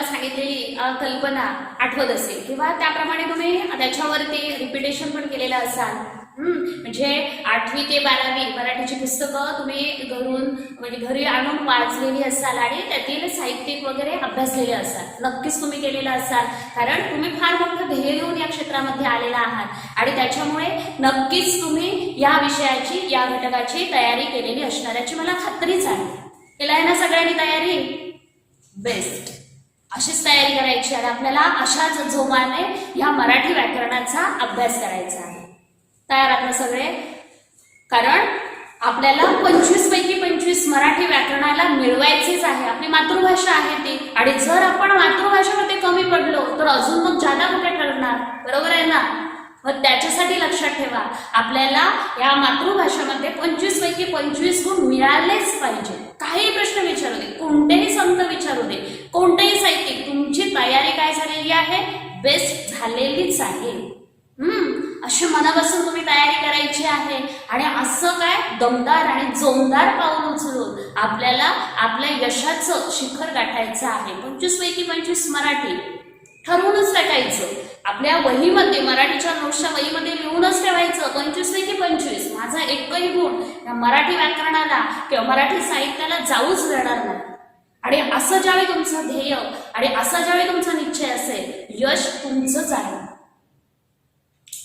सांगितलेली कल्पना आठवत असेल किंवा त्याप्रमाणे तुम्ही त्याच्यावरती रिपिटेशन पण केलेलं असाल. म्हणजे 8वी ते 12वी मराठीची पुस्तकं तुम्ही घरून म्हणजे घरी आणून वाचलेली असाल आणि त्यातील साहित्यिक वगैरे अभ्यासलेले असाल. नक्कीच तुम्ही केलेलं असाल, कारण तुम्ही फार मोठं ध्येय घेऊन या क्षेत्रामध्ये आलेला आहात आणि त्याच्यामुळे नक्कीच तुम्ही या विषयाची या घटकाची तयारी केलेली असणार याची मला खात्रीच आहे. केला आहे ना सगळ्यांनी तयारी? बेस्ट. अशीच तयारी करायची आणि आपल्याला अशाच जोमाने या मराठी व्याकरणाचा अभ्यास करायचा आहे. तयार आहात ना सगळे? कारण आपल्याला 25 पैकी 25 मराठी व्याकरणाला मिळवायचेच आहे. आपली मातृभाषा आहे ती, आणि जर आपण मातृभाषेमध्ये कमी पडलो तर अजून मग जादा कुठे ठरणार? बरोबर आहे ना? मग त्याच्यासाठी लक्षात ठेवा, आपल्याला या मातृभाषेमध्ये 25 पैकी 25 गुण मिळालेच पाहिजे. काही प्रश्न विचारू दे, कोणतेही संत विचारू दे, कोणतेही साहित्यिक, तुमची तयारी काय झालेली आहे? बेस्ट झालेलीच आहे. अशी मनापासून तुम्ही तयारी करायची आहे आणि असं काय दमदार आणि जोमदार पाऊल उचलून आपल्याला आपल्या यशाचं शिखर गाठायचं आहे. 25 पैकी 25 मराठी ठरवूनच टाकायचं. आपल्या वहीमध्ये, मराठीच्या नोट्सच्या वहीमध्ये लिहूनच ठेवायचं 25 पैकी 25. माझा एकही गुण या मराठी व्याकरणाला किंवा मराठी साहित्याला जाऊच देणार नाही. आणि असं ज्यावेळी तुमचं ध्येय आणि असा ज्यावेळी तुमचा निश्चय असेल, यश तुमचंच आहे.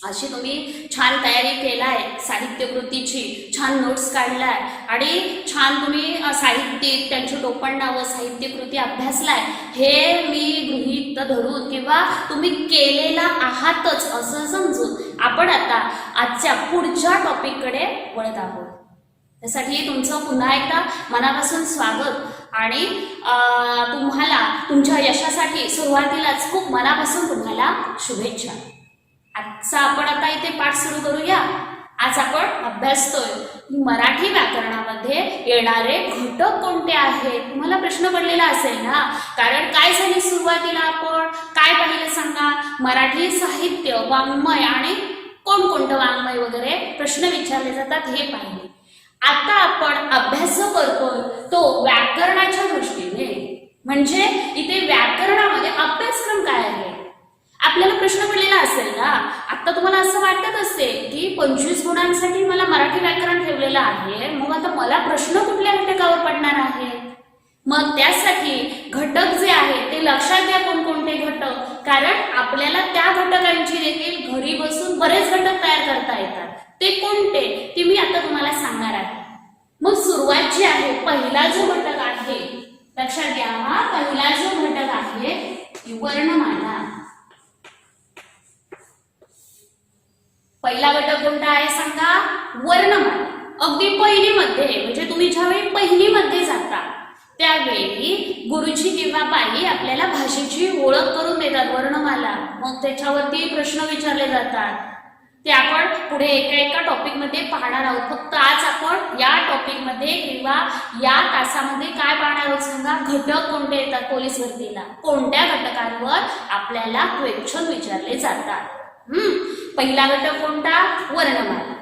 अशी तुम्ही छान तयारी केलाय साहित्य कृतीची, छान नोट्स काढलाय आणि छान तुम्ही साहित्यिक, त्यांची टोपण नावं, साहित्य कृती अभ्यासलाय, हे मी गृहीत धरून किंवा तुम्ही केलेला आहातच असं समजून आपण आता आजच्या पुढच्या टॉपिककडे वळत आहोत. त्यासाठी तुमचं पुन्हा एकदा मनापासून स्वागत आणि तुम्हाला तुमच्या यशासाठी सुरुवातीलाच खूप मनापासून तुम्हाला शुभेच्छा. आजचा आपण आता इथे पाठ सुरू करूया. आज आपण अभ्यासतोय मराठी व्याकरणामध्ये येणारे घटक कोणते आहेत. तुम्हाला प्रश्न पडलेला असेल ना, कारण काय झाली सुरुवातीला आपण काय पाहिलं सांगा? मराठी साहित्य, वाङ्मय आणि कोणकोणतं वाङ्मय वगैरे प्रश्न विचारले जातात हे पाहिले. आता आपण अभ्यास जो करतोय तो व्याकरणाच्या दृष्टीने, म्हणजे इथे व्याकरणामध्ये अभ्यासक्रम काय आहे. आपल्याला प्रश्न पडलेला असेल ना, आता तुम्हाला असं वाटत असेल की 25 गुणांसाठी मला मराठी व्याकरण ठेवलेलं आहे, मग आता मला प्रश्न कुठल्या घटकावर पडणार आहे? मग त्यासाठी घटक जे आहे ते लक्षात घ्या, कोणकोणते घटक, कारण आपल्याला त्या घटकांची देखील घरी बसून बरेच घटक तयार करता येतात. ते कोणते ते मी आता तुम्हाला सांगणार आहे. मग सुरुवात जी आहे, पहिला जो घटक आहे, लक्षात घ्या, हा पहिला जो घटक आहे वर्णमाला. पहिला घटक कोणता आहे सांगा? वर्णमाला. अगदी पहिलीमध्ये, म्हणजे तुम्ही ज्यावेळी पहिलीमध्ये जाता त्यावेळी गुरुजी किंवा बाई आपल्याला भाषेची ओळख करून देतात, वर्णमाला. मग त्याच्यावरती प्रश्न विचारले जातात. ते आपण पुढे एका एका टॉपिक मध्ये पाहणार आहोत. फक्त आज आपण या टॉपिक मध्ये किंवा या तासामध्ये काय पाहणार आहोत सांगा? घटक कोणते येतात पोलीस भरतीला, कोणत्या घटकांवर आपल्याला क्वेश्चन विचारले जातात. पहिला घटक कोणता? वर्णमाला.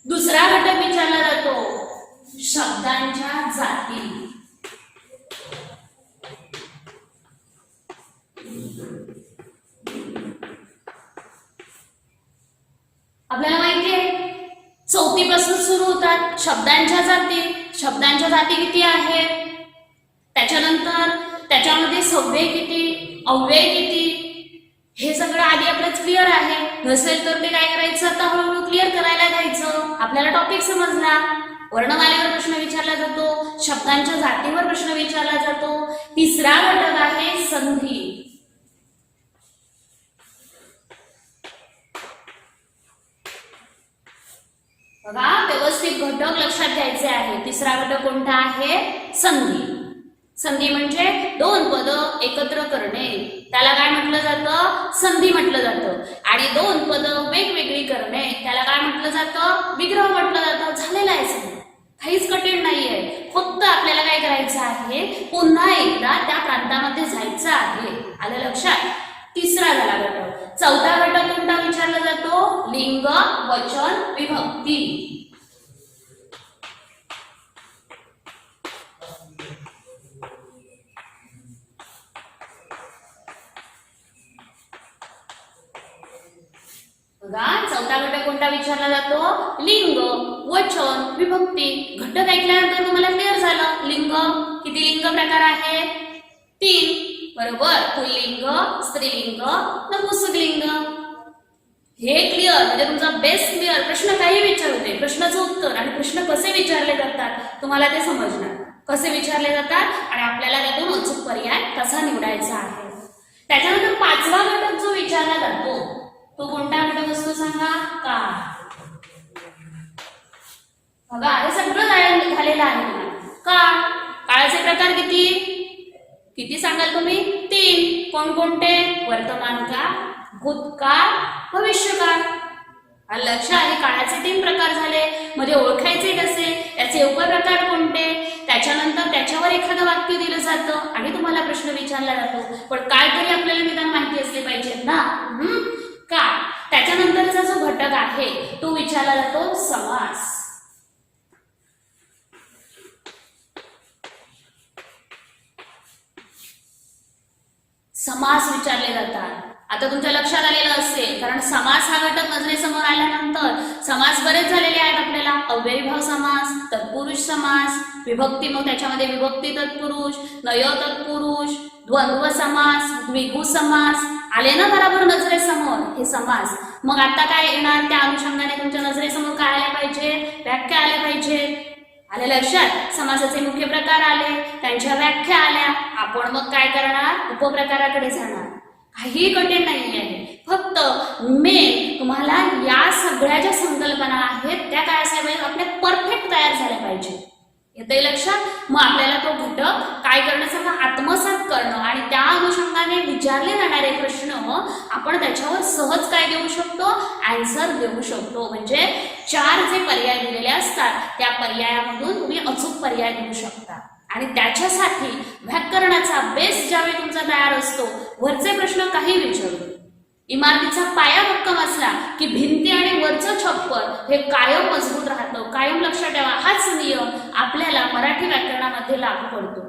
दुसरा घटक विचारला जातो शब्दांच्या जाती. आपल्याला माहिती आहे 4थी पासून सुरू होतात शब्दांच्या जाती. शब्दांच्या जाती किती आहेत? त्याच्यानंतर त्याच्यामध्ये सव्यय किती, अव्यय किती, हे सगळं आधी आपल्याला क्लिअर आहे. नसेल तर ते काय करायचं, आता हळूहळू क्लिअर करायला घ्यायचं. आपल्याला टॉपिक समजला. वर्णमालेवर प्रश्न विचारला जातो, शब्दांच्या जातीवर प्रश्न विचारला जातो. तिसरा घटक आहे संधी. बघा, व्यवस्थित घटक लक्षात घ्यायचे आहे. तिसरा घटक कोणता आहे? संधी. संधी म्हणजे दोन पद एकत्र करणे, त्याला काय म्हटलं जातं? संधी म्हटलं जातं. आणि दोन पद वेगवेगळी करणे, त्याला काय म्हटलं जातं? विग्रह म्हटलं जातं. झालेलं आहे सगळं, काहीच कठीण नाहीये. फक्त आपल्याला काय करायचं आहे, पुन्हा एकदा त्या प्रांतामध्ये जायचं आहे. आलं लक्षात? तिसरा झाला घटक. चौथा घटक कोणता विचारला जातो? लिंग, वचन, विभक्ती. बघा, चौथा घटक कोणता विचारला जातो? लिंग, वचन, विभक्ती. घटक ऐकल्यानंतर तुम्हाला क्लिअर झालं. लिंग, किती लिंग प्रकार आहे? 3. बरोबर. पुल्लिंग, स्त्रीलिंग, नपुंसकलिंग. हे क्लिअर म्हणजे तुमचा बेस क्लिअर. प्रश्न काही विचारू दे, प्रश्नाचं उत्तर आणि प्रश्न कसे विचारले जातात तुम्हाला ते समजणार. कसे विचारले जातात आणि आपल्याला त्यातून अचूक पर्याय कसा निवडायचा आहे. त्याच्यानंतर 5वा घटक जो विचारला जातो तो कोणता घटक असतो सांगा? काळ. बघा, हे सगळं झालेलं आहे. काळ. काळाचे प्रकार किती किती सांगाल तुम्ही? 3. कोणकोणते? वर्तमान काळ, भूतकाळ, भविष्यकाळ. लक्ष आहे. काळाचे 3 प्रकार झाले. मध्ये ओळखायचे कसे? याचे उपप्रकार कोणते? त्याच्यानंतर त्याच्यावर एखादं वाक्य दिलं जातं आणि तुम्हाला प्रश्न विचारला जातो. पण काय तरी आपल्याला निदान माहिती असले पाहिजे ना. काळ. त्याच्यानंतरचा जो घटक आहे तो विचारला जातो समास. समास विचारले जातात. आता तुमच्या लक्षात आलेलं असेल, कारण समास हा घटक नजरेसमोर आल्यानंतर समास बरेच झालेले आहेत आपल्याला. अव्ययीभाव समास, तत्पुरुष समास, विभक्ती, मग त्याच्यामध्ये विभक्ती तत्पुरुष, नय तत्पुरुष, द्वंद्व समास, द्विगु समास आले ना बरोबर नजरेसमोर हे समास. मग आता काय येणार? त्या अनुषंगाने तुमच्या नजरेसमोर काय आल्या पाहिजे? व्याख्या आल्या पाहिजे. आले लक्षात? समासाचे मुख्य प्रकार आले, त्यांच्या व्याख्या आल्या. आपण मग काय करणार? उपप्रकाराकडे जाणार. काही कठीण नाही आहे. फक्त मेन तुम्हाला या सगळ्या ज्या संकल्पना आहेत त्या काय असल्या पाहिजे? आपल्या परफेक्ट तयार झाल्या पाहिजे. येते लक्षात? मग आपल्याला तो घटक काय करण्यासारखा आत्मसात करणं आणि त्या अनुषंगाने विचारले जाणारे प्रश्न आपण त्याच्यावर सहज काय देऊ शकतो? आन्सर देऊ शकतो. म्हणजे 4 जे पर्याय दिलेले असतात त्या पर्यायामधून तुम्ही अचूक पर्याय देऊ शकता. आणि त्याच्यासाठी व्याकरणाचा बेस ज्यावेळी तुमचा तयार असतो, वरचे प्रश्न काही विचारू, इमारतीचा पाया भक्कम असला की भिंती आणि वरचं छप्पर हे कायम मजबूत राहतं. कायम लक्षात ठेवा, हाच नियम आपल्याला मराठी व्याकरणामध्ये लागू पडतो.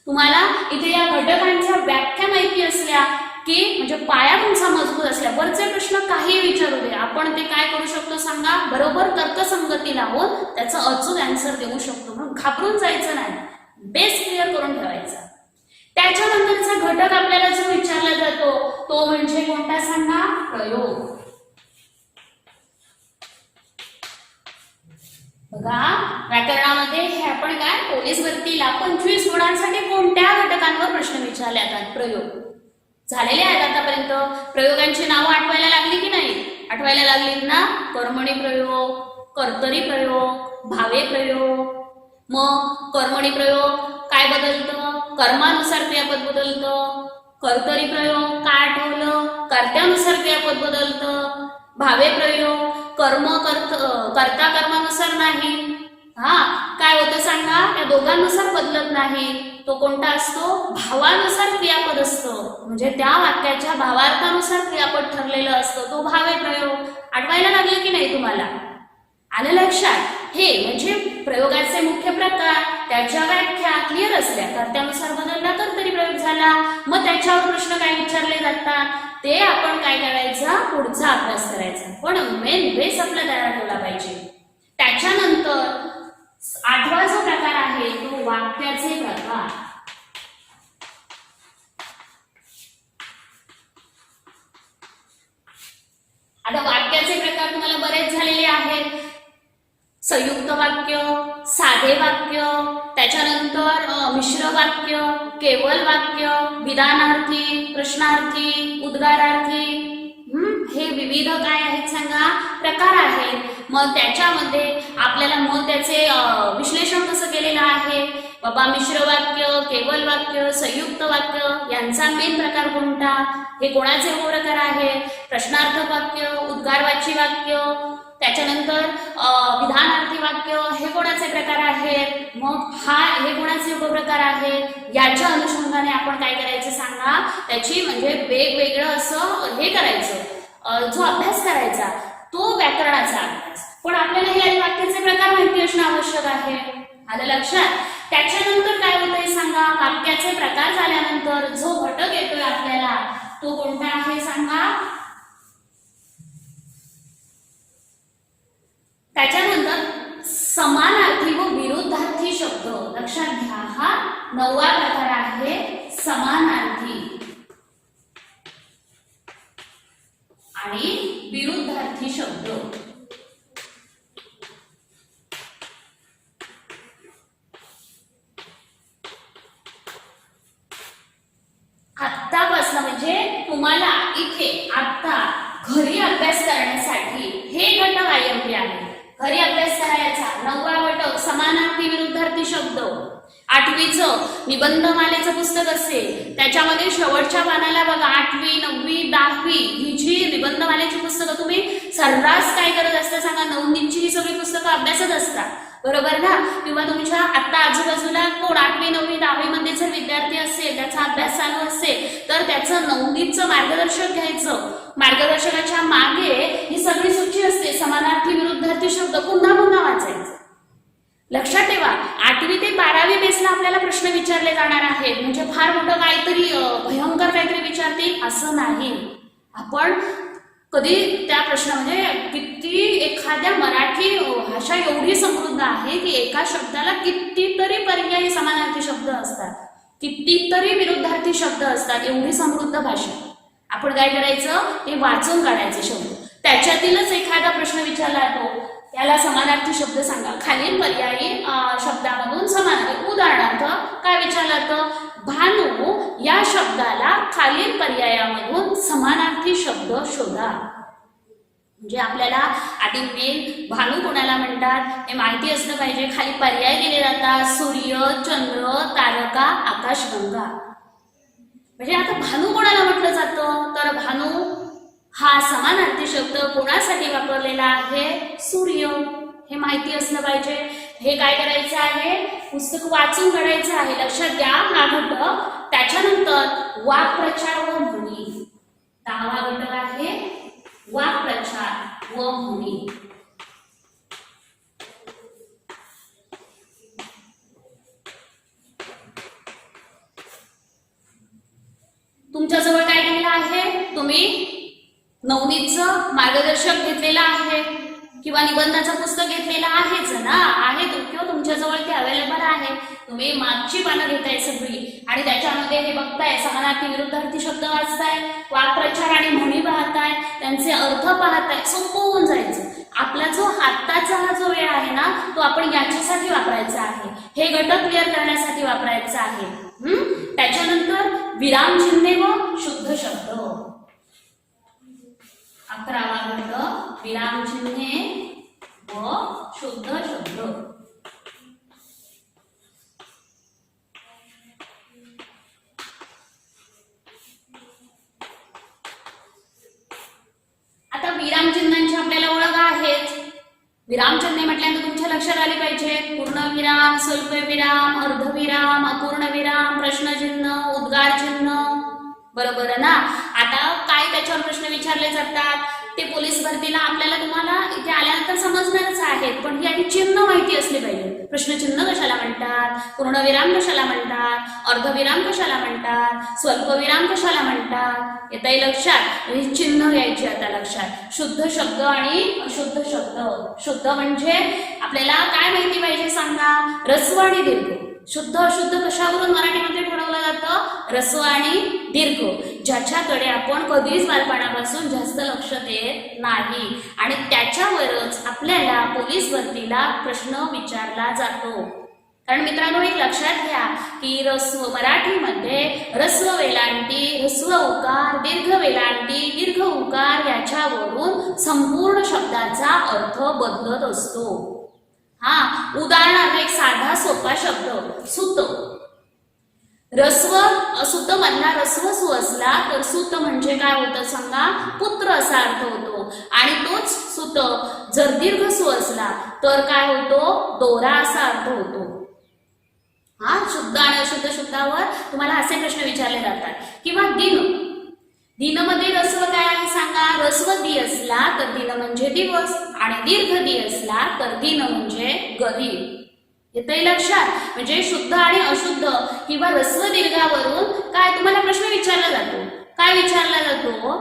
तुम्हाला इथे या घटकांच्या व्याख्या माहिती असल्या की म्हणजे पाया तुमचा मजबूत असल्या, वरचे प्रश्न काही विचारू दे, आपण ते काय करू शकतो सांगा? बरोबर तर्कसंगती लावून त्याचं अचूक आन्सर देऊ शकतो. म्हणून घाबरून जायचं नाही, बेस क्लिअर करून ठेवायचा. त्याच्यानंतरचा घटक आपल्याला जो विचारला जातो तो म्हणजे कोणता सांगा? प्रयोग. बघा, व्याकरणामध्ये हे आपण काय पोलीस भरतीला 25 गुणांसाठी कोणत्या घटकांवर प्रश्न विचारले जातात? प्रयोग झालेले आहेत आतापर्यंत. प्रयोगांची नावं आठवायला लागली की नाही? आठवायला लागलीत ना? कर्मणी प्रयोग, कर्तरी प्रयोग, भावे प्रयोग. मग कर्मणी प्रयोग काय बदलतं? कर्मानुसार क्रियापद बदलतं. कर्तरी प्रयोग काय आठवलं? कर्त्यानुसार क्रियापद बदलतं. भावे प्रयोग कर्ता कर्मानुसार नाही. काय होतं सांगा? या दोघांनुसार बदलत नाही. तो कोणता असतो? भावानुसार क्रियापद असतो. म्हणजे त्या वाक्याच्या भावार्थानुसार क्रियापद ठरलेलं असतं. तो भावे प्रयोग. आठवायला लागले की नाही तुम्हाला? आलं लक्षात? हे म्हणजे प्रयोगाचे मुख्य प्रकार, त्याच्या व्याख्या क्लिअर असल्या, कर्त्यानुसार बदलला तर तरी प्रयोग झाला. मग त्याच्यावर प्रश्न काय विचारले जातात ते आपण काय करायचं? पुढचा अभ्यास करायचा. पण मेन बेस आपला तयार ठेवला पाहिजे. त्याच्यानंतर 8वा जो प्रकार आहे तो वाक्याचे प्रकार. आता वाक्याचे प्रकार तुम्हाला बरेच झालेले आहेत. संयुक्त वाक्य, साधे वाक्य, त्याच्यानंतर मिश्र वाक्य, केवल वाक्य, विधानार्थी, प्रश्नार्थी, उद्गारार्थी. हे विविध काय आहेत सांगा? प्रकार आहेत. मग त्याच्यामध्ये आपल्याला मग त्याचे विश्लेषण कसं केलेलं आहे? बाबा, मिश्र वाक्य, केवल वाक्य, संयुक्त वाक्य यांचा मेन प्रकार कोणता? हे कोणाचे उपप्रकार आहेत? प्रश्नार्थक वाक्य, उद्गारवाची वाक्य, त्याच्यानंतर विधानार्थी वाक्य हे कोणाचे प्रकार आहेत? मग हे कोणाचे उपप्रकार आहेत? याच्या अनुषंगाने आपण काय करायचं सांगा? त्याची म्हणजे वेगवेगळं असं हे करायचं, जो अभ्यास करायचा तो व्याकरणाचा अभ्यास. पण आपल्याला हे वाक्याचे प्रकार माहिती असणं आवश्यक आहे. आलं लक्षात? त्याच्यानंतर काय होतंय सांगा? वाक्याचे प्रकार झाल्यानंतर जो घटक येतोय आपल्याला तो कोणता आहे सांगा? 9वा प्रकार आहे समानार्थी आणि विरुद्धार्थी शब्द. आत्तापासून म्हणजे तुम्हाला इथे आता घरी अभ्यास करण्यासाठी हे घटक आयएमपी आहे. घरी अभ्यास करायचा 9वा घटक समानार्थी विरुद्धार्थी शब्द. 8वीचं निबंधमालेचं पुस्तक असेल त्याच्यामध्ये शेवटच्या पानाला बघा 8वी 9वी 10वी ही जी निबंधमालेची पुस्तकं तुम्ही सर्रास काय करत असता सांगा, नवनीतची ही सगळी पुस्तकं अभ्यासत असता बरोबर ना. किंवा तुमच्या आता आजूबाजूला कोण 8वी 9वी 10वी मध्ये जर विद्यार्थी असेल त्याचा अभ्यास चालू असेल तर त्याचं नवनीतचं मार्गदर्शक घ्यायचं. मार्गदर्शकाच्या मागे ही सगळी सूची असते, समानार्थी विरुद्धार्थी शब्द पुन्हा पुन्हा वाचायचं. लक्षात ठेवा 8वी ते 12वी बेसला आपल्याला प्रश्न विचारले जाणार आहेत, म्हणजे फार मोठं काहीतरी भयंकर काहीतरी विचारतील असं नाही. आपण कधी त्या प्रश्नामध्ये किती एखाद्या मराठी भाषा एवढी समृद्ध आहे की एका शब्दाला कितीतरी पर्यायी समानार्थी शब्द असतात, कितीतरी विरुद्धार्थी शब्द असतात. एवढी समृद्ध भाषा आपण काय करायचं ते वाचून काढायचे शब्द. त्याच्यातीलच एखादा प्रश्न विचारला तो त्याला समानार्थी शब्द सांगा, खालील पर्यायी शब्दामधून समानार्थी. उदाहरणार्थ काय विचारलं तर भानू या शब्दाला खालील पर्यायामधून समानार्थी शब्द शोधा. म्हणजे आपल्याला आधी मेन भानू कोणाला म्हणतात हे माहिती असलं पाहिजे. खाली पर्याय दिले जातात, सूर्य, चंद्र, तारका, आकाशगंगा. म्हणजे आता भानू कोणाला म्हटलं जातं तर भानू हा समानार्थी शब्द कोणासाठी वापरलेला आहे, सूर्य. हे माहिती असलं पाहिजे. हे काय करायचं आहे पुस्तक वाचून काढायचं आहे. लक्षात घ्या हा घटक. त्याच्यानंतर वाक्प्रचार व म्हणी. 10वा घटक आहे वाक्प्रचार व म्हणी. तुमच्याजवळ काय केलेलं आहे, तुम्ही नवनीतचं मार्गदर्शक घेतलेलं आहे किंवा निबंधाचं पुस्तक घेतलेलं आहेच ना, आहे किंवा तुमच्याजवळ ते अवेलेबल आहे. तुम्ही मागची पानं घेताय सगळी आणि त्याच्यामध्ये हे बघताय समानार्थी विरुद्धार्थी शब्द वाचताय, वाक्प्रचार आणि म्हणी पाहताय, त्यांचे अर्थ पाहताय. सोपं होऊन जायचं. आपला जो आत्ताचा हा जो वेळ आहे ना तो आपण याच्यासाठी वापरायचा आहे, हे घटक क्लिअर करण्यासाठी वापरायचा आहे. त्याच्यानंतर विरामचिन्हे व शुद्ध शब्द. 11वा घटक विरामचिन्हे व शुद्ध शब्द. आता विरामचिन्हांची आपल्याला ओळख आहेच. विरामचिन्हे म्हटल्यानंतर तुमच्या लक्षात आले पाहिजे पूर्णविराम, स्वल्पविराम, अर्धविराम, अपूर्णविराम, प्रश्नचिन्ह, उद्गारचिन्ह. बरोबर ना. आता काय त्याच्यावर प्रश्न विचारले जातात ते पोलीस भरतीला आपल्याला तुम्हाला इथे आल्यानंतर समजणारच आहेत, पण ही आधी चिन्ह माहिती असली पाहिजे. प्रश्नचिन्ह कशाला म्हणतात, पूर्णविराम कशाला म्हणतात, अर्धविराम कशाला म्हणतात, स्वल्पविराम कशाला म्हणतात, येताही लक्षात. चिन्ह घ्यायची आता लक्षात. शुद्ध शब्द आणि अशुद्ध शब्द. शुद्ध म्हणजे आपल्याला काय माहिती पाहिजे सांगा, ऱ्हस्व आणि दीर्घ. शुद्ध अशुद्ध कशावरून मराठीमध्ये ठरवलं जातं, ऱ्हस्व आणि दीर्घ, ज्याच्याकडे आपण कधीच बालपणापासून जास्त लक्ष देत नाही आणि त्याच्यावरच आपल्याला पोलीस भरतीला प्रश्न विचारला जातो. कारण मित्रांनो एक लक्षात घ्या की ऱ्हस्व मराठीमध्ये ऱ्हस्व वेलांटी, ऱ्हस्व उकार, दीर्घ वेलांटी, दीर्घ उकार याच्यावरून संपूर्ण शब्दाचा अर्थ बदलत असतो. उदाहरणार्थ एक साधा सोपा शब्द सूत. ऱ्हस्व सूत मधला ऱ्हस्व सु असला तर सूत म्हणजे काय होतं सांगा, पुत्र असा अर्थ होतो. आणि तोच सूत जर दीर्घ सु असला तर काय होतो, दोरा असा अर्थ होतो. शुद्ध आणि अशुद्ध शब्दावर तुम्हाला असे प्रश्न विचारले जातात. किंवा दिन. दिन मध्ये ऱ्हस्व काय आहे सांगा, ऱ्हस्व दी असला तर दिन म्हणजे दिवस आणि दीर्घ दी असला तर दिन म्हणजे गरीब. येतंय लक्षात. म्हणजे शुद्ध आणि अशुद्ध किंवा ऱ्हस्व दीर्घावरून काय तुम्हाला प्रश्न विचारला जातो. काय विचारला जातो,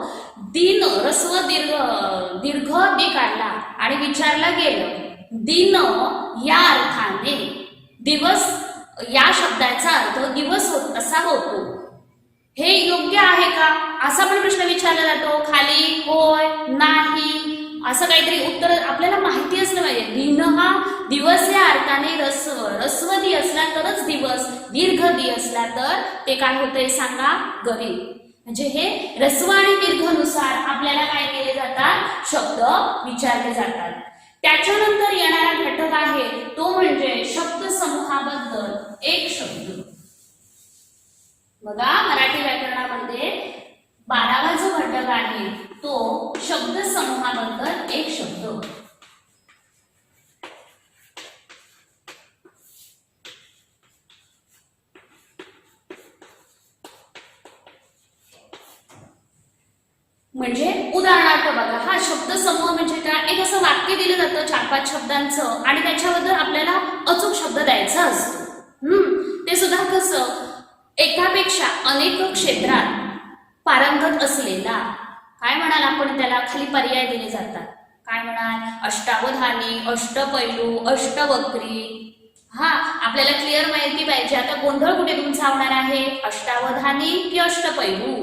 दिन ऱ्हस्व दीर्घ दी काढला आणि विचारला गेलं दिन या अर्थाने, दिवस या शब्दाचा अर्थ दिवस असा होतो. हे योग्य आहे का असा पण प्रश्न विचारला जातो. खाली होय नाही असं काहीतरी उत्तर आपल्याला माहिती असलं पाहिजे. दिन हा दिवस या अर्थाने रस्व दी असला तरच दिवस, दीर्घ दी असला तर ते काय होतंय सांगा, गरीब. म्हणजे हे रस्व आणि दीर्घनुसार आपल्याला काय केले जातात, शब्द विचारले जातात. त्याच्यानंतर येणारा घटक आहे तो म्हणजे शब्द समूहाबद्दल एक शब्द. बघा मराठी व्याकरणामध्ये 12वा जो घटक आहे तो शब्द समूहाबद्दल एक शब्द. म्हणजे उदाहरणार्थ बघा, हा शब्द समूह म्हणजे काय, एक असं वाक्य दिलं जातं 4-5 शब्दांचं आणि त्याच्याबद्दल आपल्याला अचूक शब्द द्यायचा असतो. ते सुद्धा कसं, एकापेक्षा अनेक क्षेत्रात पारंगत असलेला, काय म्हणाल आपण त्याला, खाली पर्याय दिले जातात. काय म्हणाल, अष्टावधानी, अष्टपैलू, अष्टवक्री. हा आपल्याला क्लिअर माहिती पाहिजे. आता गोंधळ कुठे तुमचा होणार आहे, अष्टावधानी की अष्टपैलू.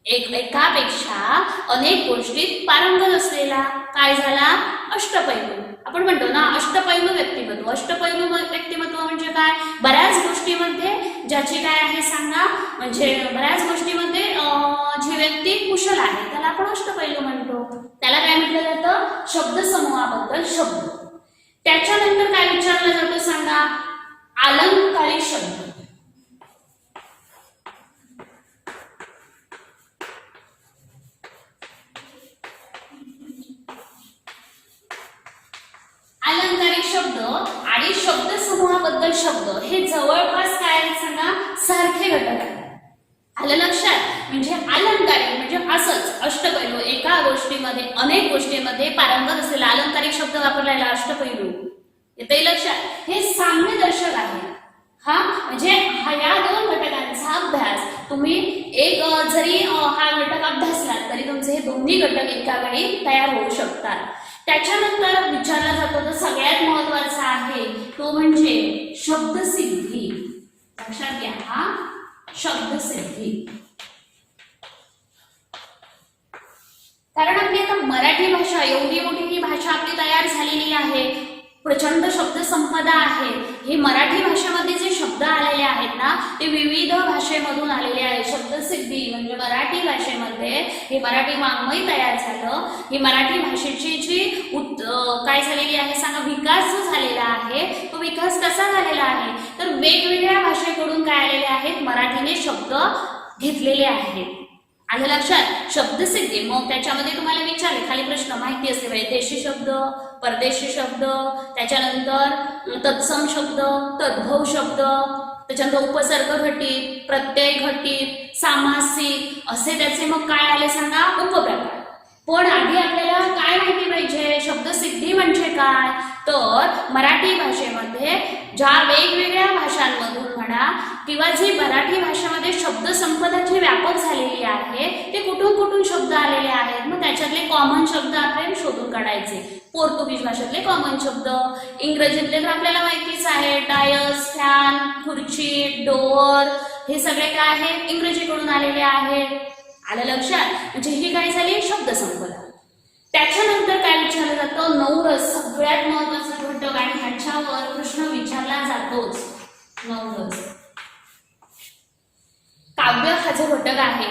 एकापेक्षा अनेक गोष्टीत पारंगत असलेला काय झाला, अष्टपैलू. आपण म्हणतो ना अष्टपैलू व्यक्तिमत्व. अष्टपैलू व्यक्तिमत्व म्हणजे काय, बऱ्याच गोष्टीमध्ये ज्याची काय आहे सांगा, म्हणजे बऱ्याच गोष्टीमध्ये जी व्यक्ती कुशल आहे त्याला आपण अष्टपैलू म्हणतो. त्याला काय म्हटलं जातं, शब्द समूहाबद्दल शब्द. त्याच्यानंतर काय विचारलं जातं सांगा, अलंकारिक शब्द. अलंकारिक शब्द आणि शब्द समूहाबद्दल शब्द हे जवळपास काय आहेत सांगा, सारखे घटक आहेत. आलं लक्षात. म्हणजे अलंकारिक म्हणजे असंच अष्टपैलू, एका गोष्टीमध्ये अनेक गोष्टींमध्ये पारंगत असलेला अलंकारिक शब्द वापरलेला अष्टपैलू. येते लक्षात. हे साम्यदर्शक आहे. हा म्हणजे या दोन घटकांचा अभ्यास तुम्ही एक जरी हा घटक अभ्यासला तरी तुमचे हे दोन्ही घटक एका वेळी तयार होऊ शकतात. त्याच्यानंतर विचारला जातो तो सगळ्यात महत्वाचा आहे तो म्हणजे शब्दसिद्धी. लक्षात घ्या, हा शब्दसिद्धी. कारण आपली आता मराठी भाषा एवढी मोठी ही भाषा आपली तयार झालेली आहे, प्रचंड शब्द संपदा आहे. हे मराठी भाषेमध्ये जे शब्द आलेले आहेत ना ते विविध भाषेमधून आलेले आहेत. शब्दसिद्धी म्हणजे मराठी भाषेमध्ये हे मराठी वाङ्मय तयार झालं. ही मराठी भाषेची जी काय झालेली आहे सांगा, विकास जो झालेला आहे तो विकास कसा झालेला आहे तर वेगवेगळ्या भाषेकडून काय आलेले आहेत, मराठीने शब्द घेतलेले आहेत. आलं लक्षात. शब्दसिद्धी. मग त्याच्यामध्ये तुम्हाला विचारले खाली प्रश्न माहिती असते पाहिजे, देशी शब्द, परदेशी शब्द, त्याच्यानंतर तत्सम शब्द, तद्भव शब्द, त्याच्यानंतर उपसर्ग घटित, प्रत्यय घटित, सामासिक असे त्याचे मग काय आले सांगा, उपप्रकार. पण आधी आपल्याला काय माहिती पाहिजे, शब्दसिद्धी म्हणजे काय तर मराठी भाषेमध्ये ज्या वेगवेगळ्या भाषांमधून म्हणा किंवा जी मराठी भाषेमध्ये शब्द संपदा जी व्यापक झालेली आहे ते कुठून कुठून शब्द आलेले आहेत, मग त्याच्यातले कॉमन शब्द आपल्याला शोधून काढायचे. पोर्तुगीज भाषेतले कॉमन शब्द, इंग्रजीतले तर आपल्याला माहितीच आहे, टायर्स, फॅन, खुर्ची, डोअर, हे सगळे काय आहे इंग्रजीकडून आलेले आहेत. आलं लक्षात. म्हणजे ही काय झाली शब्द संपदा. त्याच्यानंतर काय विचारलं जातं, नवरस. सगळ्यात महत्वाचा घटक आणि ह्याच्यावर प्रश्न विचारला जातोच, नवरस. काव्य हा जो घटक आहे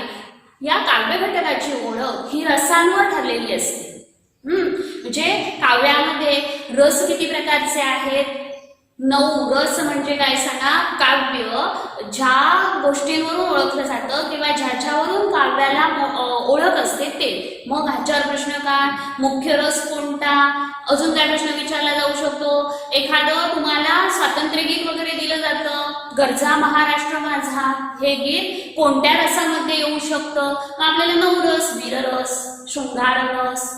या काव्य घटकाची ओळख ही रसांवर ठरलेली असते. म्हणजे काव्यामध्ये रस किती प्रकारचे आहेत, 9 रस. म्हणजे काय सांगा, काव्य ज्या गोष्टींवरून ओळखलं जातं किंवा ज्याच्यावरून काव्याला ओळख असते ते. मग ह्याच्यावर प्रश्न काय, मुख्य रस कोणता, अजून काय प्रश्न विचारला जाऊ शकतो. एखादं तुम्हाला स्वातंत्र्य गीत वगैरे दिलं जातं, गरजा महाराष्ट्र माझा, हे गीत कोणत्या रसामध्ये येऊ शकतं, मग आपल्याला 9 रस, वीररस, शृंगार रस,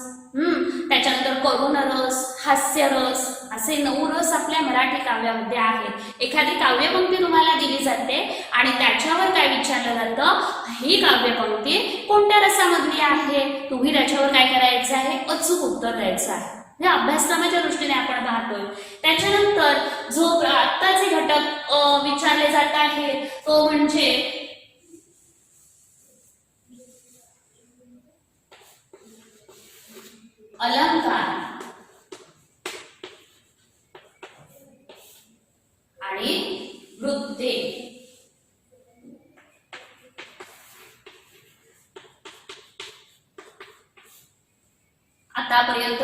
त्याच्यानंतर करुण रस, हास्य रस, असे 9 रस आपल्या मराठी काव्यामध्ये आहेत. एखादी काव्यपंक्ती तुम्हाला दिली जाते आणि त्याच्यावर काय विचारलं जातं, ही काव्यपंक्ती कोणत्या रसामधली आहे, तुम्ही त्याच्यावर काय करायचं आहे, अचूक उत्तर द्यायचं आहे. हे अभ्यासक्रमाच्या दृष्टीने आपण पाहतोय. त्याच्यानंतर जो आत्ताचे घटक विचारले जात आहे तो म्हणजे अलंकार आणि वृत्ते. आतापर्यंत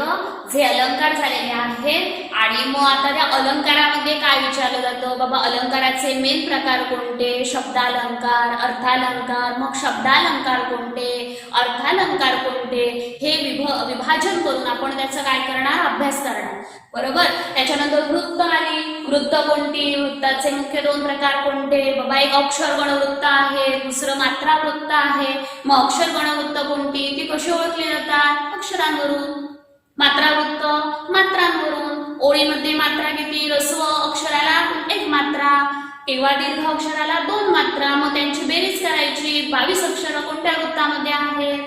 जे अलंकार झालेले आहेत आणि मग आता त्या अलंकारामध्ये काय विचारलं जातं बाबा, अलंकाराचे मेन प्रकार कोणते, शब्दालंकार, अर्थालंकार, मग शब्दालंकार कोणते, अर्थालंकार कोणते, हे विभाजन करून आपण त्याचं काय करणार, अभ्यास करणार. बरोबर. त्याच्यानंतर वृत्त आली. वृत्त कोणती, वृत्ताचे मुख्य दोन प्रकार कोणते बाबा, एक अक्षर गणवृत्त आहे, दुसरं मात्रा वृत्त आहे. मग अक्षर गणवृत्त कोणती, ती कशी ओळखली जातात, अक्षरांवरून. मात्रा वृत्त मात्रांवरून. ओळीमध्ये मात्रा किती, ऱ्हस्व अक्षराला एक मात्रा किंवा दीर्घ अक्षराला दोन मात्रा, मग त्यांची बेरीज करायची. 22 अक्षर कोणत्या वृत्तामध्ये आहेत,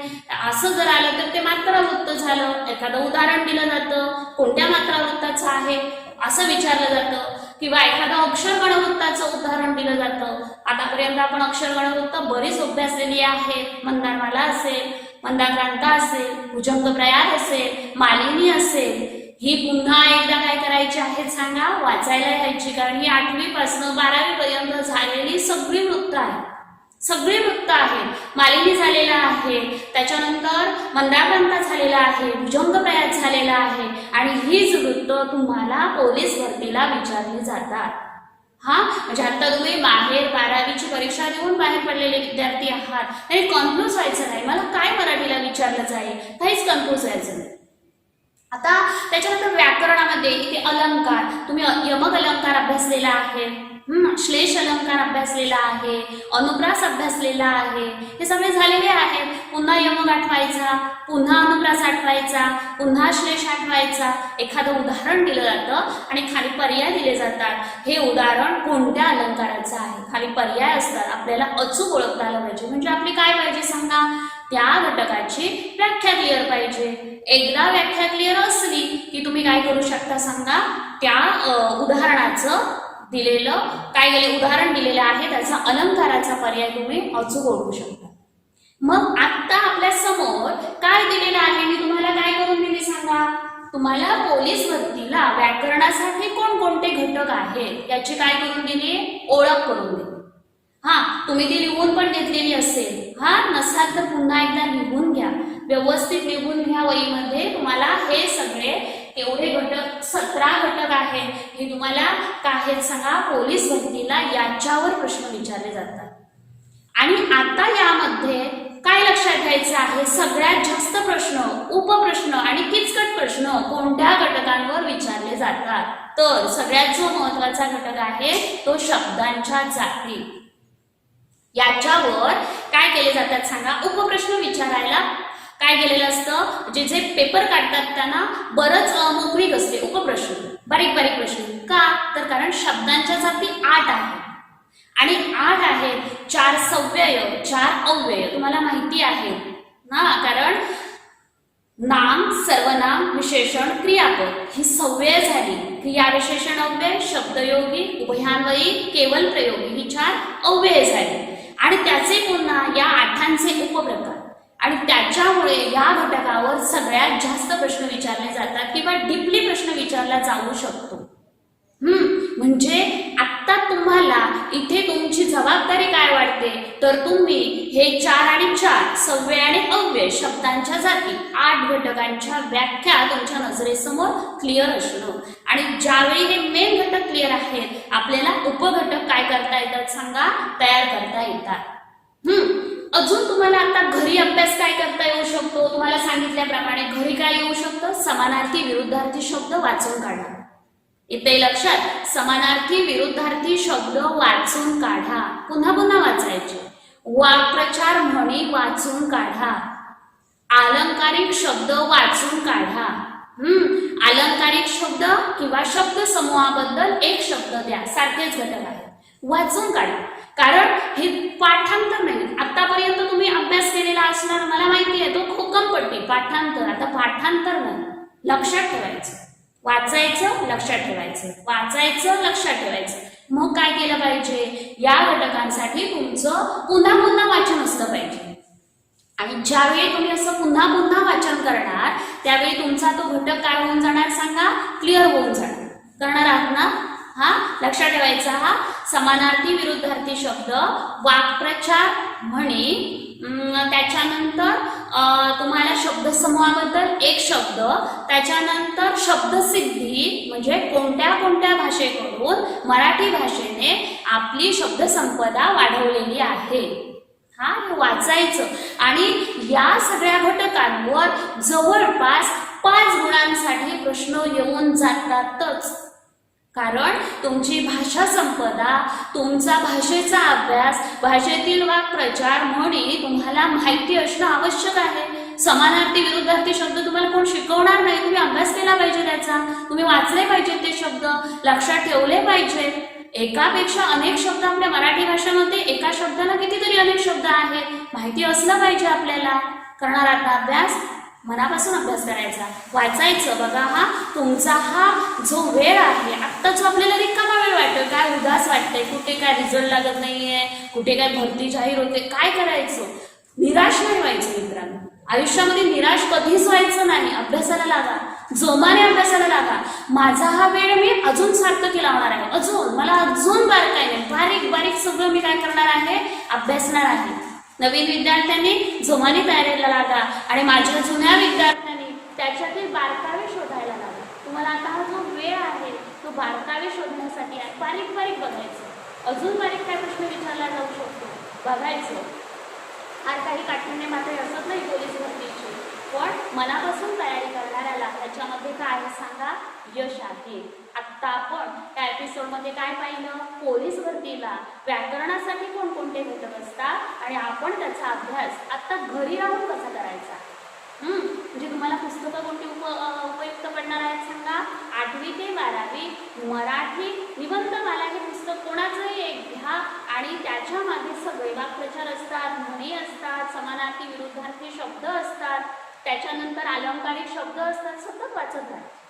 असं जर आलं तर ते मात्रा वृत्त झालं. एखादं उदाहरण दिलं जातं कोणत्या मात्रा वृत्ताचं आहे असं विचारलं जातं, किंवा एखादं अक्षर गणवृत्ताचं उदाहरण दिलं जातं. आतापर्यंत आपण अक्षर गणवृत्त बरीच अभ्यासलेली आहेत. मंदारमाला असेल, मंदाक्रांता असेल, भुजंगप्रयाग असेल, मालिनी असेल. ही पुन्हा एकदा काय करायची आहे सांगा, वाचायला घ्यायची, कारण ही 8वी पासून 12वी पर्यंत झालेली सगळी वृत्त आहे. सगळी वृत्त आहेत. मालिनी झालेला आहे, त्याच्यानंतर मंदाक्रांता झालेला आहे, भुजंगप्रयाग झालेला आहे, आणि हीच वृत्त तुम्हाला पोलीस भरतीला विचारली जातात. हा म्हणजे आता तुम्ही बाहेर 12वीची परीक्षा देऊन बाहेर पडलेले विद्यार्थी आहात, तरी कन्फ्यूज व्हायचं नाही, मला काय मराठीला विचारलं जाईल, काहीच कन्फ्यूज व्हायचं नाही. आता त्याच्यानंतर व्याकरणामध्ये इथे अलंकार, तुम्ही यमक अलंकार अभ्यासलेला आहे, श्लेष अलंकार अभ्यासलेला आहे, अनुप्रास अभ्यासलेला आहे, हे सगळे झालेले आहेत. पुन्हा यमक आठवायचा, पुन्हा अनुप्रास आठवायचा, पुन्हा श्लेष आठवायचा. एखादं उदाहरण दिलं जातं आणि खाली पर्याय दिले जातात. हे उदाहरण कोणत्या अलंकाराचं आहे, खाली पर्याय असतात. आपल्याला अचूक ओळखता आलं पाहिजे. म्हणजे आपली काय पाहिजे सांगा, त्या घटकाची व्याख्या क्लिअर पाहिजे. एकदा व्याख्या क्लिअर असली की तुम्ही काय करू शकता सांगा, त्या उदाहरणाचं दिलेलं काय उदाहरण दिलेलं आहे त्याचा अलंकाराचा पर्याय तुम्ही अचूक ओळखू शकता. मग आता आपल्या समोर काय दिलेलं आहे, मी तुम्हाला काय करून दिली सांगा, तुम्हाला पोलीस भरतीला व्याकरणासाठी कोणकोणते घटक आहेत याची काय करून दिली, ओळख करून दिली. हा तुम्ही ती लिहून पण घेतलेली असेल. हा नसाल तर पुन्हा एकदा लिहून घ्या, व्यवस्थित लिहून घ्या वहीमध्ये. तुम्हाला हे सगळे एवढे घटक 17 घटक आहेत, हे तुम्हाला काय सांगा, पोलीस भरतीला याच्यावर प्रश्न विचारले जातात. आणि आता यामध्ये काय लक्षात घ्यायचं आहे, सगळ्यात जास्त प्रश्न, उपप्रश्न आणि किचकट प्रश्न कोणत्या घटकांवर विचारले जातात, तर सगळ्यात जो महत्वाचा घटक आहे तो शब्दांच्या जाती. याच्यावर काय केले जातात सांगा, उपप्रश्न विचारायला काय केलेलं असतं, जे पेपर काढतात त्यांना बरंच मोकळीक असते. उपप्रश्न बारीक बारीक प्रश्न का, तर कारण शब्दांच्या जाती 8 आहेत आणि 8 आहेत, 4 सव्यय 4 अव्यय तुम्हाला माहिती आहे ना, कारण नाम, सर्वनाम, विशेषण, क्रियापद ही सव्यय झाली. क्रिया, विशेषण, अव्यय, शब्दयोगी, उभयान्वयी, केवल प्रयोगी ही 4 अव्यय झाली. आणि त्याचे पुन्हा या 8चे उपप्रकार, आणि त्याच्यामुळे या घटकावर सगळ्यात जास्त प्रश्न विचारले जातात किंवा डीपली प्रश्न विचारला जाऊ शकतो. म्हणजे आता तुम्हाला इथे तुमची जबाबदारी काय वाटते, तर तुम्ही हे 4 आणि 4 सव्यय आणि अव्यय शब्दांच्या जाती 8 घटकांच्या व्याख्या तुमच्या नजरेसमोर क्लिअर असणं. आणि ज्यावेळी हे मेन घटक क्लिअर आहेत, आपल्याला उपघटक काय करता येतात सांगा, तयार करता येतात. अजून तुम्हाला आता घरी अभ्यास काय करता येऊ शकतो, तुम्हाला सांगितल्याप्रमाणे घरी काय येऊ शकतं, समानार्थी विरुद्धार्थी शब्द वाचून काढा. इथे लक्षात, समानार्थी विरुद्धार्थी शब्द वाचून काढा, पुन्हा पुन्हा वाचायचे. वाक्प्रचार म्हणी वाचून काढा, अलंकारिक शब्द वाचून काढा. अलंकारिक शब्द किंवा शब्द समूहाबद्दल एक शब्द द्या, सारखेच घटक आहेत, वाचून काढा. कारण हे पाठांतर नाही, आतापर्यंत तुम्ही अभ्यास केलेला असणार, मला माहिती आहे तो खोकमपट्टी पाठांतर, आता पाठांतर नाही. लक्षात ठेवायचं, वाचायचं, लक्षात ठेवायचं, वाचायचं, लक्षात ठेवायचं। मग काय केलं पाहिजे, या घटकांसाठी तुमचं पुन्हा पुन्हा वाचन असलं पाहिजे। आणि ज्यावेळी तुम्ही असं पुन्हा पुन्हा वाचन करणार त्यावेळी तुमचा तो घटक काय होऊन जाणार सांगा, क्लिअर होऊन जाणार। करणार आहात ना? हा लक्षात ठेवायचा, हा समानार्थी विरुद्धार्थी शब्द, वाक्प्रचार म्हणी, त्याच्यानंतर तुम्हाला शब्दसमूहाबद्दल एक शब्द, त्याच्यानंतर शब्दसिद्धी म्हणजे कोणत्या कोणत्या भाषेकडून मराठी भाषेने आपली शब्दसंपदा वाढवलेली आहे, हा हे वाचायचं। आणि या सगळ्या घटकांवर जवळपास 5 गुणांसाठी प्रश्न येऊन जातातच, कारण तुमची भाषा संपदा, तुमचा भाषेचा अभ्यास, भाषेतील वाक्प्रचार म्हणी तुम्हाला माहिती असणं आवश्यक आहे। समानार्थी विरुद्धार्थी शब्द तुम्हाला कोण शिकवणार नाही, तुम्ही अभ्यास केला पाहिजे त्याचा, तुम्ही वाचले पाहिजे ते शब्द, लक्षात ठेवले पाहिजे। एकापेक्षा अनेक शब्द आपल्या मराठी भाषेमध्ये, एका शब्दाला कितीतरी अनेक शब्द आहेत, माहिती असलं पाहिजे आपल्याला। करणार आहात अभ्यास, मनापासून अभ्यास करायचा, वाचायचं। बघा हा तुमचा हा जो वेळ आहे आत्ता जो आपल्याला रिकामा वेळ वाटतो, काय उदास वाटतंय, कुठे काय रिझल्ट लागत नाहीये, कुठे काय भरती जाहीर होते, काय करायचं, निराश नाही व्हायचं मित्रांनो। आयुष्यामध्ये निराश कधीच व्हायचं नाही, अभ्यासाला लागा, जोमाने अभ्यासाला लागा। माझा हा वेळ मी अजून सार्थकी लावणार आहे, अजून मला अजून बारकाईने बारीक बारीक सगळं मी काय करणार आहे, अभ्यासणार आहे। नवीन विद्यार्थ्यांनी जोमाने तयारीला लागा आणि माझ्या जुन्या विद्यार्थ्यांनी त्याच्यातील बारकावे शोधायला लागा। तुम्हाला आता हा जो वेळ आहे तो बारकावे शोधण्यासाठी आहे, बारीक बारीक बघायचं, अजून बारीक काय प्रश्न विचारला जाऊ शकतो बघायचं। फार काही काठीण्य मात्र असत नाही पोलीस भरतीची, पण मनापासून तयारी करणाऱ्याला त्याच्यामध्ये काय सांगा, यश आहे। आत्ता आपण त्या एपिसोडमध्ये काय पाहिलं, पोलीस भरतीला व्याकरणासाठी कोणकोणते घटक असतात आणि आपण त्याचा अभ्यास आता घरी राहून कसा करायचा। म्हणजे तुम्हाला पुस्तकं कोणती उपयुक्त पडणार आहेत सांगा, 8वी ते 12वी मराठी निबंधमाला हे पुस्तक कोणाचंही एक घ्या आणि त्याच्या मागे सगळे वाक्प्रचार असतात, म्हणी असतात, समानार्थी विरुद्धार्थी शब्द असतात, त्याच्यानंतर अलंकारिक शब्द असतात, सतत वाचत राहा।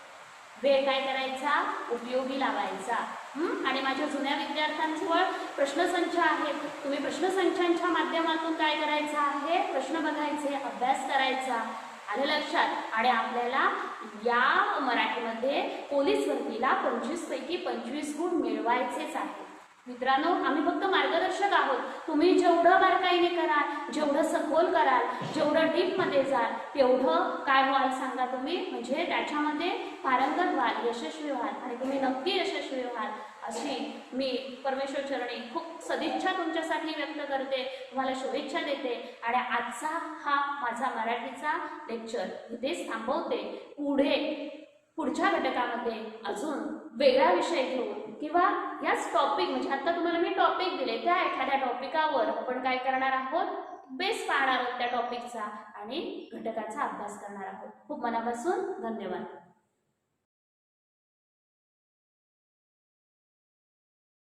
वेळ काय करायचा, उपयोगी लावायचा। आणि माझ्या जुन्या विद्यार्थ्यांजवळ प्रश्नसंच आहेत, तुम्ही प्रश्नसंचांच्या माध्यमातून काय करायचं आहे, प्रश्न बघायचे, अभ्यास करायचा। आलं लक्षात? आणि आपल्याला या मराठीमध्ये पोलीस भरतीला 25 पैकी 25 गुण मिळवायचेच आहेत मित्रांनो। आम्ही फक्त मार्गदर्शक आहोत, तुम्ही जेवढं बारकाईने कराल, जेवढं सखोल कराल, जेवढं डीपमध्ये जाल तेवढं काय व्हाल सांगा तुम्ही, म्हणजे त्याच्यामध्ये पारंगत व्हाल, यशस्वी व्हाल आणि तुम्ही नक्की यशस्वी व्हाल अशी मी परमेश्वर चरणी खूप सदिच्छा तुमच्यासाठी व्यक्त करते, तुम्हाला शुभेच्छा देते। आणि आजचा हा माझा मराठीचा लेक्चर इथेच थांबवते। पुढच्या घटकामध्ये अजून वेगळा विषय घेऊन किंवा याच टॉपिक, म्हणजे आता तुम्हाला मी टॉपिक दिले त्या एखाद्या टॉपिकावर आपण काय करणार आहोत, बेस पाहणार आहोत त्या टॉपिकचा आणि घटकाचा अभ्यास करणार आहोत। खूप मनापासून धन्यवाद।